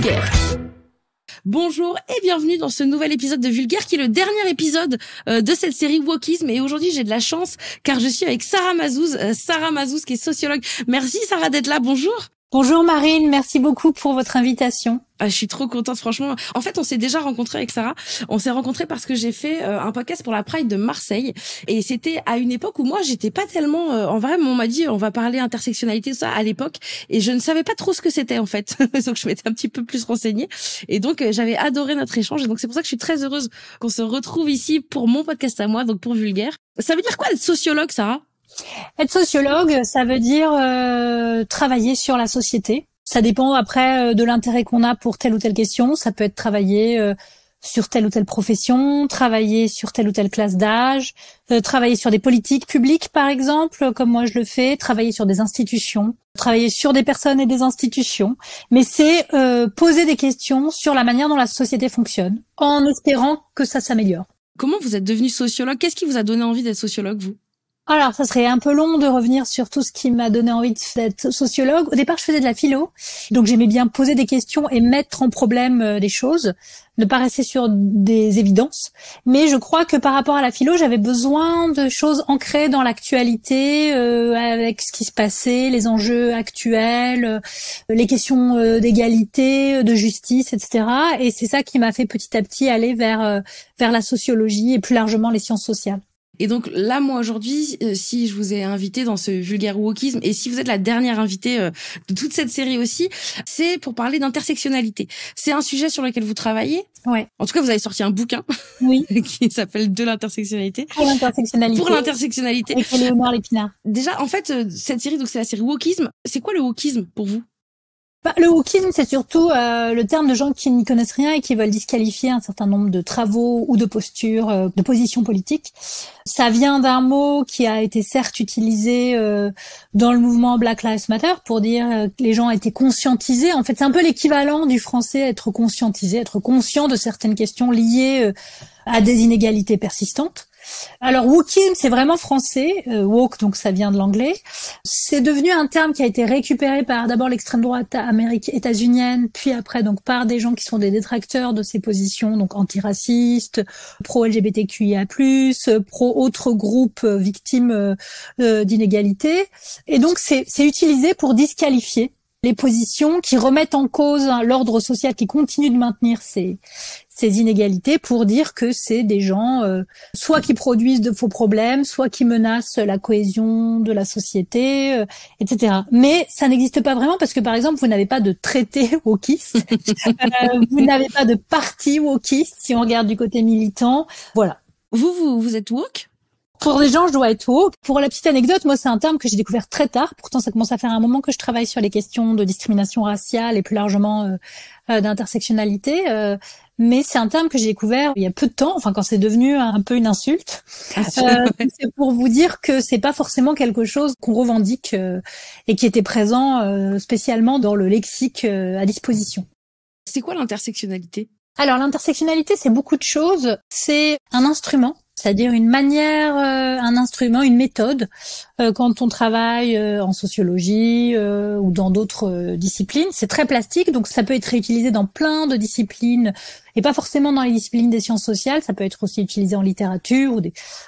Vulgaire. Bonjour et bienvenue dans ce nouvel épisode de Vulgaire qui est le dernier épisode de cette série Wokisme. Et aujourd'hui j'ai de la chance car je suis avec Sarah Mazouz. Sarah Mazouz qui est sociologue. Merci Sarah d'être là, bonjour. Bonjour Marine, merci beaucoup pour votre invitation. Je suis trop contente, franchement. En fait, on s'est déjà rencontrés avec Sarah. On s'est rencontrés parce que j'ai fait un podcast pour la Pride de Marseille. Et c'était à une époque où moi, j'étais pas tellement... en vrai, on m'a dit, on va parler intersectionnalité, tout ça, à l'époque. Et je ne savais pas trop ce que c'était, en fait. Donc, je m'étais un petit peu plus renseignée. Et donc, j'avais adoré notre échange. Et donc, c'est pour ça que je suis très heureuse qu'on se retrouve ici pour mon podcast à moi, donc pour Vulgaire. Ça veut dire quoi être sociologue, Sarah ? Être sociologue, ça veut dire travailler sur la société. Ça dépend après de l'intérêt qu'on a pour telle ou telle question. Ça peut être travailler sur telle ou telle profession, travailler sur telle ou telle classe d'âge, travailler sur des politiques publiques par exemple, comme moi je le fais, travailler sur des institutions, travailler sur des personnes et des institutions. Mais c'est poser des questions sur la manière dont la société fonctionne, en espérant que ça s'améliore. Comment vous êtes devenue sociologue ? Qu'est-ce qui vous a donné envie d'être sociologue, vous ? Alors, ça serait un peu long de revenir sur tout ce qui m'a donné envie d'être sociologue. Au départ, je faisais de la philo, donc j'aimais bien poser des questions et mettre en problème des choses, ne pas rester sur des évidences. Mais je crois que par rapport à la philo, j'avais besoin de choses ancrées dans l'actualité, avec ce qui se passait, les enjeux actuels, les questions d'égalité, de justice, etc. Et c'est ça qui m'a fait petit à petit aller vers la sociologie et plus largement les sciences sociales. Et donc là, moi aujourd'hui, si je vous ai invité dans ce Vulgaire Wokisme, et si vous êtes la dernière invitée de toute cette série aussi, c'est pour parler d'intersectionnalité. C'est un sujet sur lequel vous travaillez. Ouais. En tout cas, vous avez sorti un bouquin oui. qui s'appelle De l'intersectionnalité. Pour l'intersectionnalité. Pour l'intersectionnalité. Avec Léonore Lépinard. Déjà, en fait, cette série, donc c'est la série Wokisme. C'est quoi le wokisme pour vous ? Le wokisme, c'est surtout le terme de gens qui n'y connaissent rien et qui veulent disqualifier un certain nombre de travaux ou de postures, de positions politiques. Ça vient d'un mot qui a été certes utilisé dans le mouvement Black Lives Matter pour dire que les gens étaient conscientisés. En fait, c'est un peu l'équivalent du français être conscientisé, être conscient de certaines questions liées à des inégalités persistantes. Alors wokisme, c'est vraiment français, woke, donc ça vient de l'anglais. C'est devenu un terme qui a été récupéré par d'abord l'extrême droite états-unienne, puis après donc par des gens qui sont des détracteurs de ces positions, donc antiracistes, pro-LGBTQIA+, pro-autres groupes victimes d'inégalités. Et donc c'est utilisé pour disqualifier les positions qui remettent en cause l'ordre social qui continue de maintenir ces inégalités, pour dire que c'est des gens soit qui produisent de faux problèmes, soit qui menacent la cohésion de la société, etc. Mais ça n'existe pas vraiment parce que, par exemple, vous n'avez pas de traité wokiste, vous n'avez pas de parti wokiste, si on regarde du côté militant. Voilà. Vous êtes woke ? Pour les gens, je dois être woke. Pour la petite anecdote, moi, c'est un terme que j'ai découvert très tard. Pourtant, ça commence à faire un moment que je travaille sur les questions de discrimination raciale et plus largement d'intersectionnalité. Mais c'est un terme que j'ai découvert il y a peu de temps, enfin quand c'est devenu un peu une insulte. C'est pour vous dire que c'est pas forcément quelque chose qu'on revendique et qui était présent spécialement dans le lexique à disposition. C'est quoi l'intersectionnalité ? Alors l'intersectionnalité, c'est beaucoup de choses. C'est un instrument, c'est-à-dire une manière, un instrument, une méthode, quand on travaille en sociologie ou dans d'autres disciplines. C'est très plastique, donc ça peut être réutilisé dans plein de disciplines, et pas forcément dans les disciplines des sciences sociales, ça peut être aussi utilisé en littérature.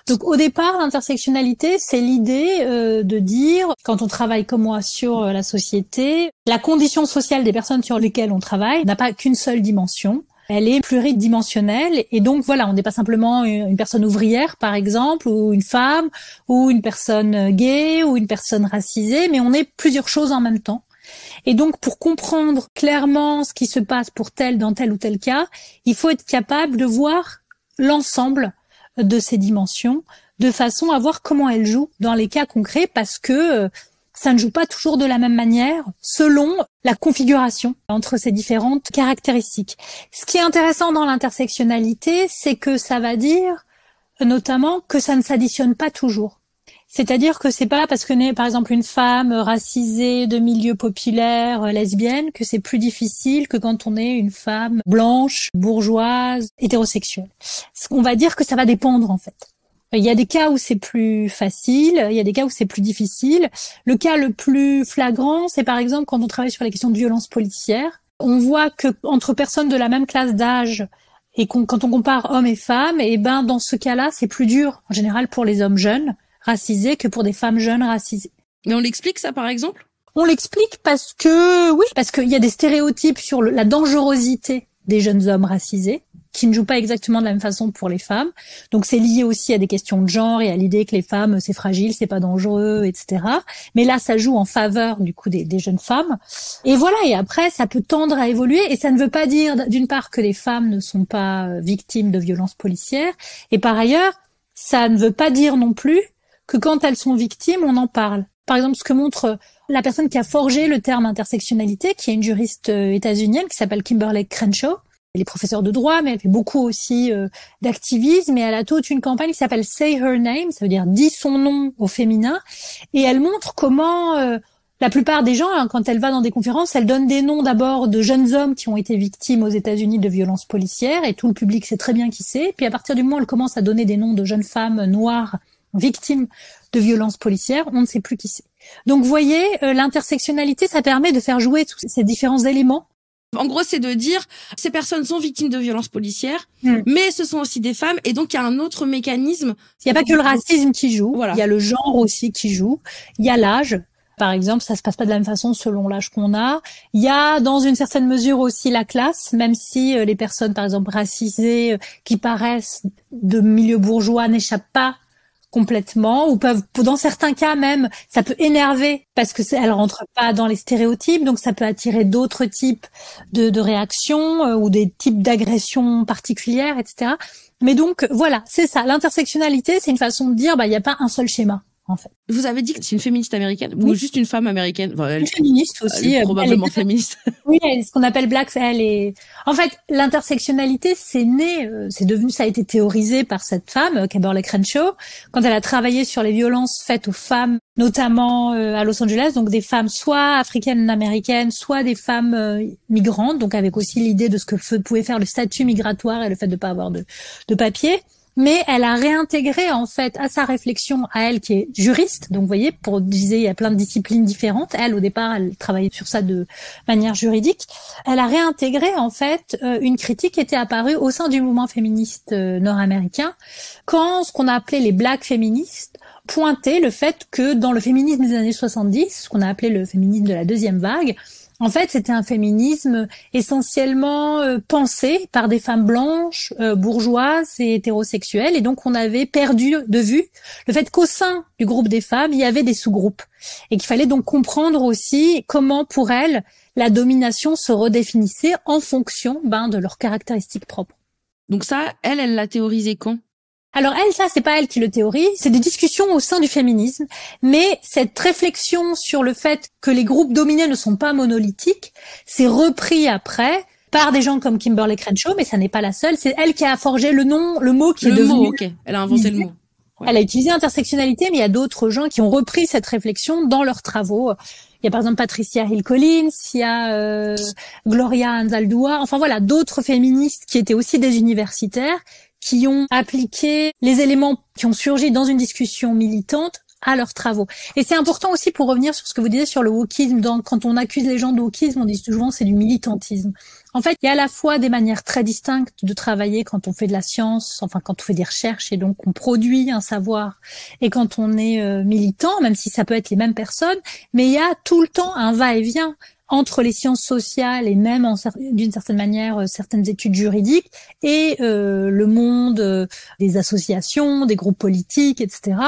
Donc au départ, l'intersectionnalité, c'est l'idée de dire, quand on travaille comme moi sur la société, la condition sociale des personnes sur lesquelles on travaille n'a pas qu'une seule dimension. Elle est pluridimensionnelle et donc voilà, on n'est pas simplement une personne ouvrière par exemple, ou une femme, ou une personne gay, ou une personne racisée, mais on est plusieurs choses en même temps. Et donc pour comprendre clairement ce qui se passe dans tel ou tel cas, il faut être capable de voir l'ensemble de ces dimensions de façon à voir comment elles jouent dans les cas concrets, parce que ça ne joue pas toujours de la même manière selon la configuration entre ces différentes caractéristiques. Ce qui est intéressant dans l'intersectionnalité, c'est que ça va dire notamment que ça ne s'additionne pas toujours. C'est-à-dire que c'est pas parce qu'on est par exemple une femme racisée de milieu populaire, lesbienne, que c'est plus difficile que quand on est une femme blanche, bourgeoise, hétérosexuelle. On va dire que ça va dépendre en fait. Il y a des cas où c'est plus facile, il y a des cas où c'est plus difficile. Le cas le plus flagrant, c'est par exemple quand on travaille sur la question de violence policière. On voit que entre personnes de la même classe d'âge et quand on compare hommes et femmes, et ben dans ce cas-là, c'est plus dur en général pour les hommes jeunes racisés que pour des femmes jeunes racisées. Mais on l'explique ça par exemple ? On l'explique parce qu'il y a des stéréotypes sur la dangerosité des jeunes hommes racisés qui ne jouent pas exactement de la même façon pour les femmes. Donc c'est lié aussi à des questions de genre et à l'idée que les femmes c'est fragile, c'est pas dangereux, etc. Mais là ça joue en faveur du coup des jeunes femmes. Et voilà, et après ça peut tendre à évoluer et ça ne veut pas dire d'une part que les femmes ne sont pas victimes de violences policières et par ailleurs ça ne veut pas dire non plus que quand elles sont victimes on en parle. Par exemple, ce que montre la personne qui a forgé le terme intersectionnalité, qui est une juriste états-unienne qui s'appelle Kimberly Crenshaw. Elle est professeure de droit, mais elle fait beaucoup aussi d'activisme et elle a toute une campagne qui s'appelle Say Her Name, ça veut dire dis son nom au féminin. Et elle montre comment la plupart des gens, quand elle va dans des conférences, elle donne des noms d'abord de jeunes hommes qui ont été victimes aux États-Unis de violences policières et tout le public sait très bien qui c'est. Puis à partir du moment où elle commence à donner des noms de jeunes femmes noires victimes de violences policières, on ne sait plus qui c'est. Donc vous voyez, l'intersectionnalité, ça permet de faire jouer tous ces différents éléments. En gros, c'est de dire, ces personnes sont victimes de violences policières, mais ce sont aussi des femmes, et donc il y a un autre mécanisme. Il n'y a pas que le racisme qui joue, voilà. Il y a le genre aussi qui joue, il y a l'âge. Par exemple, ça se passe pas de la même façon selon l'âge qu'on a. Il y a, dans une certaine mesure aussi, la classe, même si les personnes, par exemple, racisées, qui paraissent de milieu bourgeois n'échappent pas complètement, ou peuvent, dans certains cas même, ça peut énerver parce que elles rentrent pas dans les stéréotypes, donc ça peut attirer d'autres types de réactions ou des types d'agressions particulières, etc. Mais donc voilà, c'est ça. L'intersectionnalité, c'est une façon de dire, il n'y a pas un seul schéma. En fait. Vous avez dit que c'est une féministe américaine ou juste une femme américaine. Enfin, une féministe aussi. Probablement féministe. Oui, ce qu'on appelle black, elle est. En fait, l'intersectionnalité, c'est né, c'est devenu, ça a été théorisé par cette femme, Kimberly Crenshaw, quand elle a travaillé sur les violences faites aux femmes, notamment à Los Angeles, donc des femmes soit africaines-américaines, soit des femmes migrantes, donc avec aussi l'idée de ce que pouvait faire le statut migratoire et le fait de pas avoir de papier. Mais elle a réintégré en fait à sa réflexion, à elle qui est juriste, donc vous voyez, pour disais, il y a plein de disciplines différentes. Elle, au départ, elle travaillait sur ça de manière juridique. Elle a réintégré en fait une critique qui était apparue au sein du mouvement féministe nord-américain, quand ce qu'on a appelé les black féministes pointaient le fait que dans le féminisme des années 70, ce qu'on a appelé le féminisme de la deuxième vague, en fait, c'était un féminisme essentiellement pensé par des femmes blanches, bourgeoises et hétérosexuelles. Et donc, on avait perdu de vue le fait qu'au sein du groupe des femmes, il y avait des sous-groupes. Et qu'il fallait donc comprendre aussi comment, pour elles, la domination se redéfinissait en fonction de leurs caractéristiques propres. Donc ça, elle l'a théorisé quand ? Alors elle, ça, c'est pas elle qui le théorise, c'est des discussions au sein du féminisme, mais cette réflexion sur le fait que les groupes dominés ne sont pas monolithiques, c'est repris après par des gens comme Kimberly Crenshaw, mais ça n'est pas la seule, c'est elle qui a forgé le mot qui est devenu... Le mot, ok, elle a inventé le mot. Ouais. Elle a utilisé intersectionnalité, mais il y a d'autres gens qui ont repris cette réflexion dans leurs travaux. Il y a par exemple Patricia Hill Collins, il y a Gloria Anzaldúa, enfin voilà, d'autres féministes qui étaient aussi des universitaires, qui ont appliqué les éléments qui ont surgi dans une discussion militante à leurs travaux. Et c'est important aussi pour revenir sur ce que vous disiez sur le wokisme. Quand on accuse les gens de wokisme, on dit souvent c'est du militantisme. En fait, il y a à la fois des manières très distinctes de travailler quand on fait de la science, enfin quand on fait des recherches et donc on produit un savoir, et quand on est militant, même si ça peut être les mêmes personnes, mais il y a tout le temps un va-et-vient entre les sciences sociales et même d'une certaine manière certaines études juridiques et le monde des associations, des groupes politiques, etc.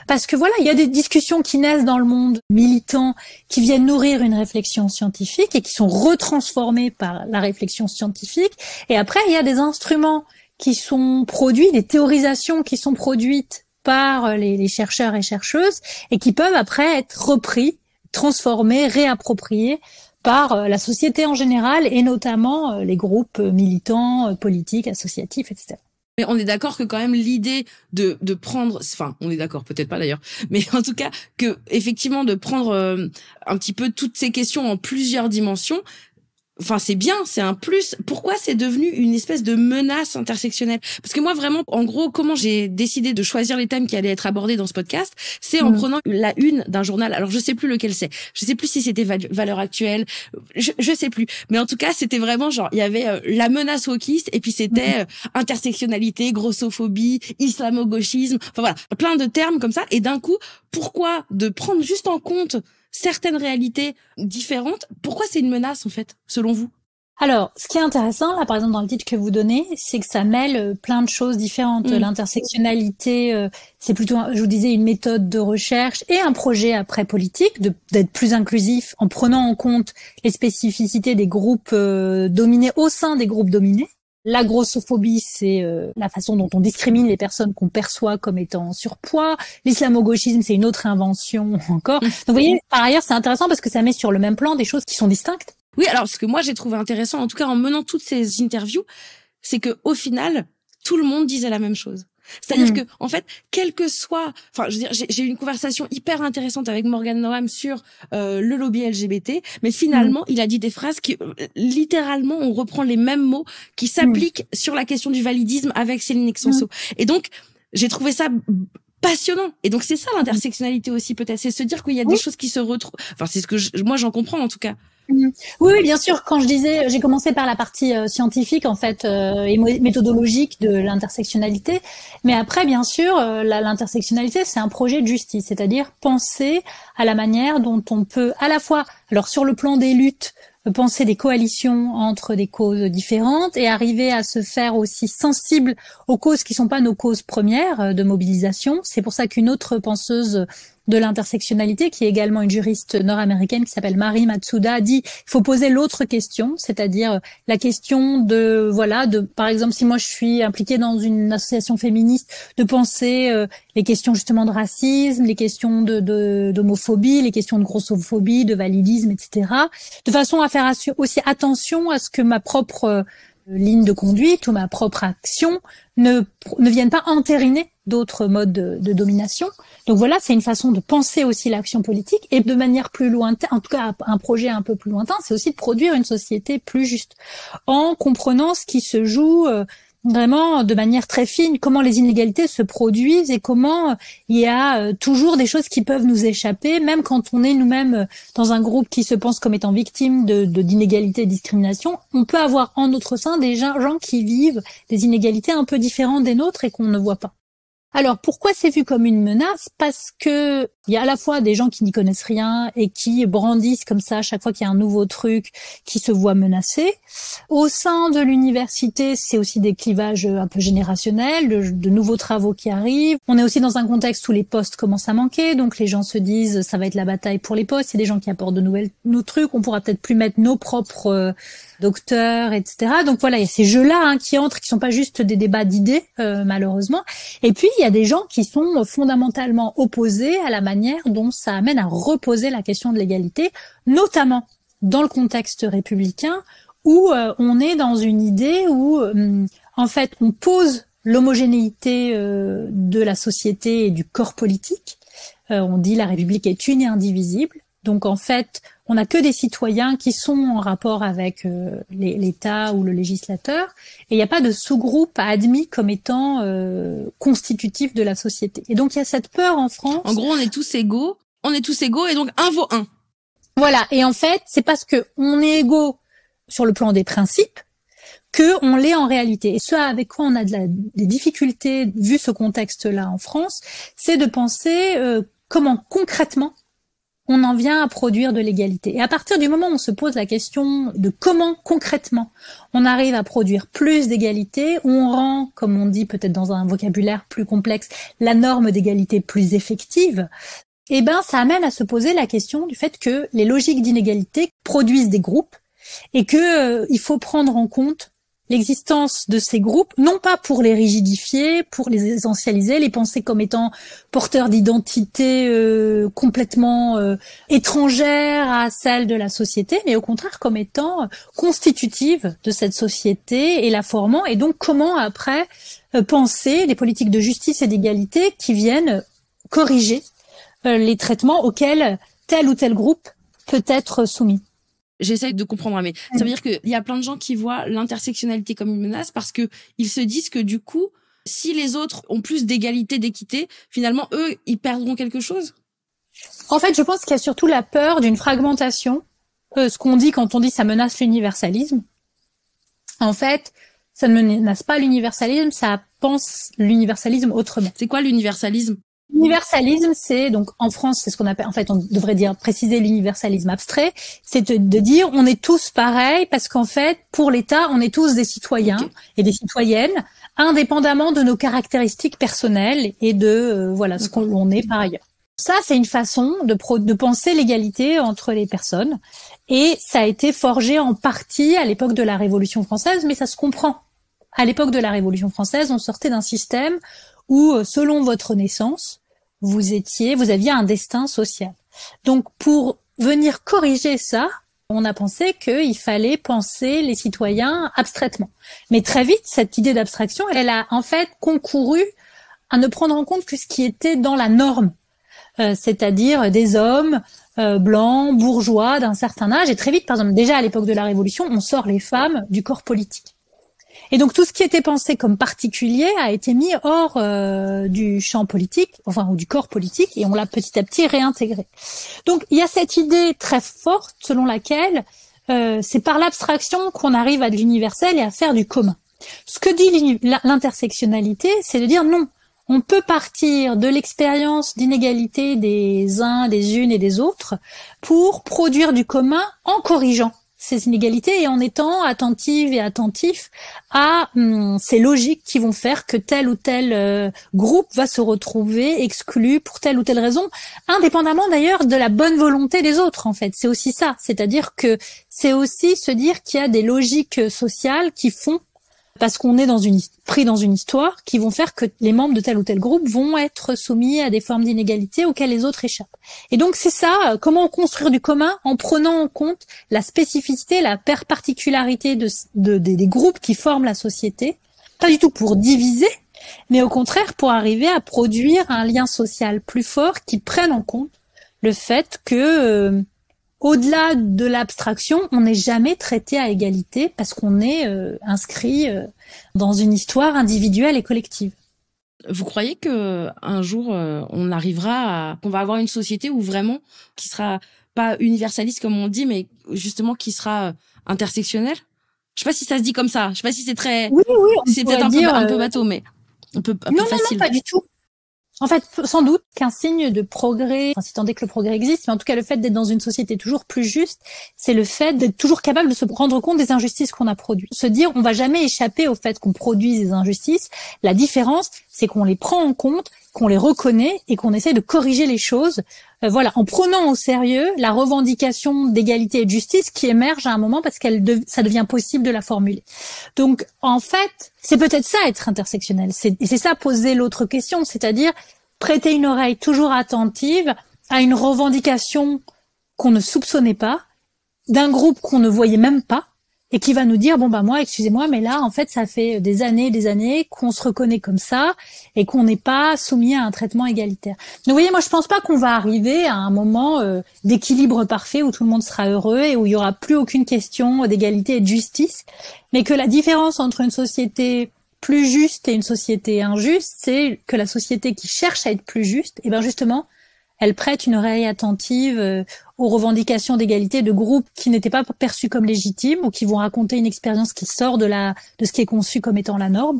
Parce que voilà, il y a des discussions qui naissent dans le monde militant qui viennent nourrir une réflexion scientifique et qui sont retransformées par la réflexion scientifique. Et après, il y a des instruments qui sont produits, des théorisations qui sont produites par les chercheurs et chercheuses et qui peuvent après être repris, transformés, réappropriés par la société en général et notamment les groupes militants, politiques, associatifs, etc. Mais on est d'accord que quand même l'idée de prendre, enfin on est d'accord, peut-être pas d'ailleurs, mais en tout cas que effectivement de prendre un petit peu toutes ces questions en plusieurs dimensions, Enfin, c'est bien, c'est un plus. Pourquoi c'est devenu une espèce de menace intersectionnelle? Parce que moi, vraiment, en gros, comment j'ai décidé de choisir les thèmes qui allaient être abordés dans ce podcast, c'est en prenant la une d'un journal. Alors, je sais plus lequel c'est. Je sais plus si c'était Valeurs Actuelles. Je sais plus. Mais en tout cas, c'était vraiment genre, il y avait la menace wokiste et puis c'était intersectionnalité, grossophobie, islamo-gauchisme. Enfin voilà, plein de termes comme ça. Et d'un coup, pourquoi de prendre juste en compte certaines réalités différentes? Pourquoi c'est une menace, en fait, selon vous? Alors, ce qui est intéressant, là, par exemple, dans le titre que vous donnez, c'est que ça mêle plein de choses différentes. L'intersectionnalité, c'est plutôt, je vous disais, une méthode de recherche et un projet après politique, d'être plus inclusif en prenant en compte les spécificités des groupes dominés au sein des groupes dominés. La grossophobie, c'est la façon dont on discrimine les personnes qu'on perçoit comme étant en surpoids. L'islamo-gauchisme, c'est une autre invention encore. Donc, vous voyez, par ailleurs, c'est intéressant parce que ça met sur le même plan des choses qui sont distinctes. Oui, alors ce que moi j'ai trouvé intéressant, en tout cas en menant toutes ces interviews, c'est que au final, tout le monde disait la même chose. C'est-à-dire que, en fait, quel que soit, enfin, je veux dire, j'ai eu une conversation hyper intéressante avec Morgan Noam sur le lobby LGBT, mais finalement, il a dit des phrases qui, littéralement, on reprend les mêmes mots qui s'appliquent sur la question du validisme avec Céline Exenso. Et donc, j'ai trouvé ça passionnant. Et donc, c'est ça l'intersectionnalité aussi, peut-être, c'est se dire qu'il y a des choses qui se retrouvent. Enfin, c'est ce que moi j'en comprends en tout cas. Oui, bien sûr. Quand je disais, j'ai commencé par la partie scientifique en fait et méthodologique de l'intersectionnalité, mais après, bien sûr, l'intersectionnalité, c'est un projet de justice, c'est-à-dire penser à la manière dont on peut à la fois, alors sur le plan des luttes, penser des coalitions entre des causes différentes et arriver à se faire aussi sensible aux causes qui sont pas nos causes premières de mobilisation. C'est pour ça qu'une autre penseuse de l'intersectionnalité, qui est également une juriste nord-américaine qui s'appelle Mari Matsuda, dit il faut poser l'autre question, c'est-à-dire la question de, voilà, de, par exemple, si moi je suis impliquée dans une association féministe, de penser les questions justement de racisme, les questions d'homophobie, les questions de grossophobie, de validisme, etc., de façon à faire aussi attention à ce que ma propre ligne de conduite ou ma propre action ne viennent pas entériner d'autres modes de domination. Donc voilà, c'est une façon de penser aussi l'action politique et de manière plus lointaine, en tout cas un projet un peu plus lointain, c'est aussi de produire une société plus juste en comprenant ce qui se joue vraiment de manière très fine, comment les inégalités se produisent et comment il y a toujours des choses qui peuvent nous échapper, même quand on est nous-mêmes dans un groupe qui se pense comme étant victime d'inégalités et de discrimination. On peut avoir en notre sein des gens qui vivent des inégalités un peu différentes des nôtres et qu'on ne voit pas. Alors, pourquoi c'est vu comme une menace? Parce que il y a à la fois des gens qui n'y connaissent rien et qui brandissent comme ça à chaque fois qu'il y a un nouveau truc qui se voit menacé. Au sein de l'université, c'est aussi des clivages un peu générationnels, de nouveaux travaux qui arrivent. On est aussi dans un contexte où les postes commencent à manquer, donc les gens se disent ça va être la bataille pour les postes. Il y a des gens qui apportent de nos trucs, on pourra peut-être plus mettre nos propres docteurs, etc. Donc voilà, il y a ces jeux-là qui entrent, qui sont pas juste des débats d'idées, malheureusement. Et puis, il y a des gens qui sont fondamentalement opposés à la manière dont ça amène à reposer la question de l'égalité, notamment dans le contexte républicain, où on est dans une idée où, en fait, on pose l'homogénéité de la société et du corps politique. On dit la République est une et indivisible. Donc, en fait, on n'a que des citoyens qui sont en rapport avec l'État ou le législateur, et il n'y a pas de sous-groupe admis comme étant constitutif de la société. Et donc, il y a cette peur en France. En gros, on est tous égaux, et donc un vaut un. Voilà, et en fait, c'est parce que on est égaux sur le plan des principes que on l'est en réalité. Et ce avec quoi on a des difficultés, vu ce contexte-là en France, c'est de penser comment concrètement on en vient à produire de l'égalité. Et à partir du moment où on se pose la question de comment concrètement on arrive à produire plus d'égalité, où on rend, comme on dit peut-être dans un vocabulaire plus complexe, la norme d'égalité plus effective, eh ben ça amène à se poser la question du fait que les logiques d'inégalité produisent des groupes et que il faut prendre en compte l'existence de ces groupes, non pas pour les rigidifier, pour les essentialiser, les penser comme étant porteurs d'identité complètement étrangères à celle de la société, mais au contraire comme étant constitutives de cette société et la formant, et donc comment après penser des politiques de justice et d'égalité qui viennent corriger les traitements auxquels tel ou tel groupe peut être soumis. J'essaye de comprendre, mais ça veut dire qu'il y a plein de gens qui voient l'intersectionnalité comme une menace parce que ils se disent que du coup, si les autres ont plus d'égalité, d'équité, finalement, eux, ils perdront quelque chose. En fait, je pense qu'il y a surtout la peur d'une fragmentation. Ce qu'on dit quand on dit ça menace l'universalisme. En fait, ça ne menace pas l'universalisme, ça pense l'universalisme autrement. C'est quoi l'universalisme? L'universalisme, c'est donc en France, c'est ce qu'on appelle, en fait, on devrait dire préciser l'universalisme abstrait, c'est de dire on est tous pareils parce qu'en fait, pour l'État, on est tous des citoyens et des citoyennes, indépendamment de nos caractéristiques personnelles et de voilà ce qu'on est par ailleurs. Ça, c'est une façon de penser l'égalité entre les personnes, et ça a été forgé en partie à l'époque de la Révolution française, mais ça se comprend. À l'époque de la Révolution française, on sortait d'un système où, selon votre naissance, vous aviez un destin social. Donc, pour venir corriger ça, on a pensé qu'il fallait penser les citoyens abstraitement. Mais très vite, cette idée d'abstraction, elle a en fait concouru à ne prendre en compte que ce qui était dans la norme, c'est-à-dire des hommes blancs, bourgeois, d'un certain âge. Et très vite, par exemple, déjà à l'époque de la Révolution, on sort les femmes du corps politique. Et donc tout ce qui était pensé comme particulier a été mis hors du champ politique, enfin ou du corps politique, et on l'a petit à petit réintégré. Donc il y a cette idée très forte selon laquelle c'est par l'abstraction qu'on arrive à de l'universel et à faire du commun. Ce que dit l'intersectionnalité, c'est de dire non, on peut partir de l'expérience d'inégalité des uns, des unes et des autres pour produire du commun en corrigeant ces inégalités et en étant attentive et attentif à ces logiques qui vont faire que tel ou tel groupe va se retrouver exclu pour telle ou telle raison, indépendamment d'ailleurs de la bonne volonté des autres, en fait. C'est aussi ça, c'est-à-dire que c'est aussi se dire qu'il y a des logiques sociales qui font, parce qu'on est pris dans une histoire, qui vont faire que les membres de tel ou tel groupe vont être soumis à des formes d'inégalité auxquelles les autres échappent. Et donc c'est ça, comment construire du commun en prenant en compte la spécificité, la particularité des groupes qui forment la société, pas du tout pour diviser, mais au contraire pour arriver à produire un lien social plus fort qui prenne en compte le fait que au-delà de l'abstraction, on n'est jamais traité à égalité parce qu'on est inscrit dans une histoire individuelle et collective. Vous croyez que un jour on arrivera qu'on va avoir une société où vraiment qui sera pas universaliste comme on dit, mais justement qui sera intersectionnelle? Je sais pas si ça se dit comme ça. Je sais pas si c'est très. Oui, c'est peut-être un peu bateau, mais un peu facile. Non, pas du tout. En fait, sans doute qu'un signe de progrès, enfin, si tant est que le progrès existe, mais en tout cas le fait d'être dans une société toujours plus juste, c'est le fait d'être toujours capable de se rendre compte des injustices qu'on a produites. Se dire, on va jamais échapper au fait qu'on produise des injustices. La différence, c'est qu'on les prend en compte, qu'on les reconnaît et qu'on essaie de corriger les choses. Voilà, en prenant au sérieux la revendication d'égalité et de justice qui émerge à un moment parce ça devient possible de la formuler. Donc, en fait, c'est peut-être ça être intersectionnel. Et c'est ça poser l'autre question, c'est-à-dire prêter une oreille toujours attentive à une revendication qu'on ne soupçonnait pas, d'un groupe qu'on ne voyait même pas, et qui va nous dire, bon, moi, excusez-moi, mais là, en fait, ça fait des années qu'on se reconnaît comme ça, et qu'on n'est pas soumis à un traitement égalitaire. Donc, vous voyez, moi, je pense pas qu'on va arriver à un moment d'équilibre parfait où tout le monde sera heureux et où il y aura plus aucune question d'égalité et de justice, mais que la différence entre une société plus juste et une société injuste, c'est que la société qui cherche à être plus juste, et ben justement, elle prête une oreille attentive aux revendications d'égalité de groupes qui n'étaient pas perçus comme légitimes ou qui vont raconter une expérience qui sort de ce qui est conçu comme étant la norme,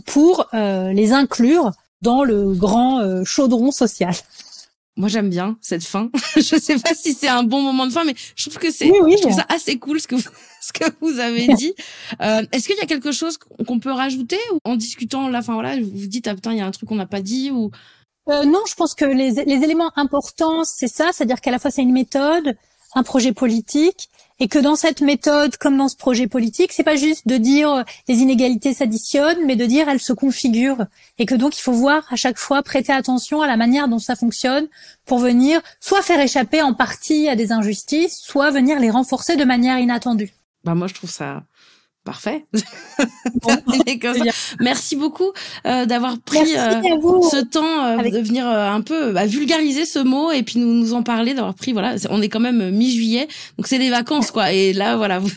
pour les inclure dans le grand chaudron social. Moi, j'aime bien cette fin. Je sais pas si c'est un bon moment de fin, mais je trouve que je trouve ça assez cool ce que vous avez dit. Est-ce qu'il y a quelque chose qu'on peut rajouter ou en discutant là, enfin voilà, vous vous dites ah putain, il y a un truc qu'on n'a pas dit ou non, je pense que les éléments importants, c'est ça, c'est-à-dire qu'à la fois c'est une méthode, un projet politique, et que dans cette méthode, comme dans ce projet politique, c'est pas juste de dire les inégalités s'additionnent, mais de dire elles se configurent, et que donc il faut voir à chaque fois, prêter attention à la manière dont ça fonctionne, pour venir soit faire échapper en partie à des injustices, soit venir les renforcer de manière inattendue. Moi je trouve ça Parfait. Bon, Merci beaucoup d'avoir pris ce temps de venir un peu vulgariser ce mot et puis nous en parler, d'avoir pris, voilà, on est quand même mi-juillet, donc c'est les vacances, quoi. Et là, voilà, vous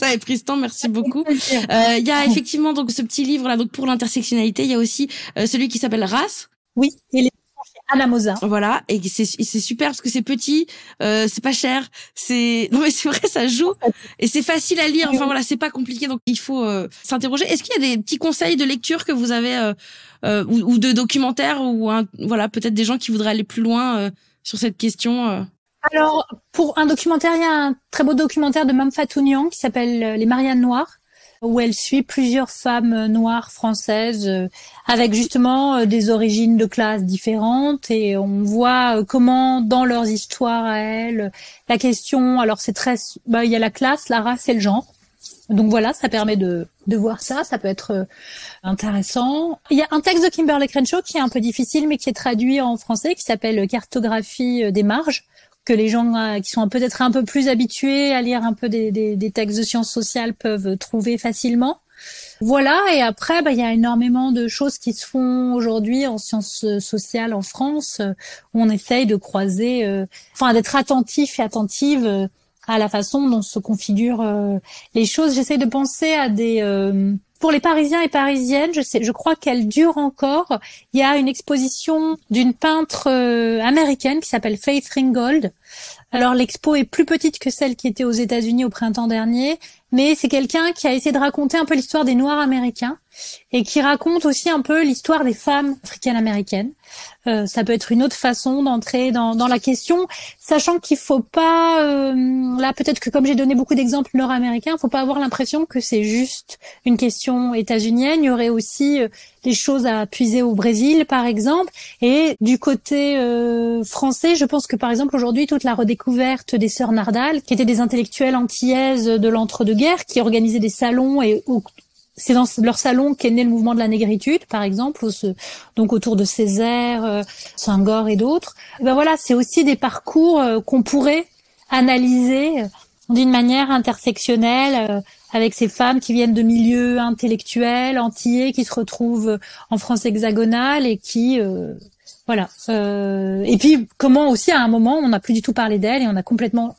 avez pris ce temps, merci beaucoup. Il y a effectivement donc ce petit livre là, donc pour l'intersectionnalité. Il y a aussi celui qui s'appelle Race. Oui, et les Anna Mosa. Voilà, et c'est super parce que c'est petit, c'est pas cher, non mais c'est vrai, ça joue et c'est facile à lire. Enfin voilà, c'est pas compliqué, donc il faut s'interroger. Est-ce qu'il y a des petits conseils de lecture que vous avez ou de documentaires ou voilà, peut-être des gens qui voudraient aller plus loin sur cette question Alors, pour un documentaire, il y a un très beau documentaire de Mame Fatou Niang qui s'appelle Les Mariannes Noires, où elle suit plusieurs femmes noires françaises avec justement des origines de classes différentes, et on voit comment dans leurs histoires à elles, la question, alors c'est très, il y a la classe, la race et le genre. Donc voilà, ça permet de voir ça peut être intéressant. Il y a un texte de Kimberlé Crenshaw qui est un peu difficile mais qui est traduit en français, qui s'appelle Cartographie des marges, que les gens qui sont peut-être un peu plus habitués à lire un peu des textes de sciences sociales peuvent trouver facilement. Voilà, et après, il y a énormément de choses qui se font aujourd'hui en sciences sociales en France, où on essaye de croiser, d'être attentif et attentive à la façon dont se configurent les choses. J'essaye de penser à pour les Parisiens et Parisiennes, je crois qu'elle dure encore. Il y a une exposition d'une peintre américaine qui s'appelle Faith Ringgold. Alors l'expo est plus petite que celle qui était aux États-Unis au printemps dernier, mais c'est quelqu'un qui a essayé de raconter un peu l'histoire des Noirs américains et qui raconte aussi un peu l'histoire des femmes africaines-américaines. Ça peut être une autre façon d'entrer dans la question, sachant qu'il faut pas, là peut-être que comme j'ai donné beaucoup d'exemples nord-américains, faut pas avoir l'impression que c'est juste une question états-unienne. Il y aurait aussi des choses à puiser au Brésil, par exemple. Et du côté français, je pense que par exemple aujourd'hui, toute la redécouverte des sœurs Nardal, qui étaient des intellectuelles antillaises de l'entre-deux-guerres, qui organisaient des salons, et c'est dans leur salon qu'est né le mouvement de la négritude, par exemple, donc autour de Césaire, Senghor et d'autres. Ben voilà, c'est aussi des parcours qu'on pourrait analyser d'une manière intersectionnelle, avec ces femmes qui viennent de milieux intellectuels, antillais, qui se retrouvent en France hexagonale et qui et puis comment aussi à un moment on n'a plus du tout parlé d'elles et on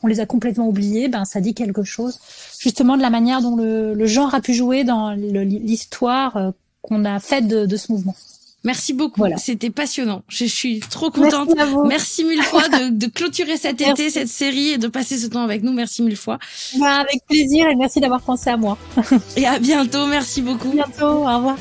les a complètement oubliées. Ça dit quelque chose justement de la manière dont le genre a pu jouer dans l'histoire qu'on a faite de ce mouvement. Merci beaucoup, voilà. C'était passionnant. Je suis trop contente. Merci mille fois de clôturer cet été, cette série, et de passer ce temps avec nous. Merci mille fois. Avec plaisir, et merci d'avoir pensé à moi. Et à bientôt, merci beaucoup. À bientôt, au revoir.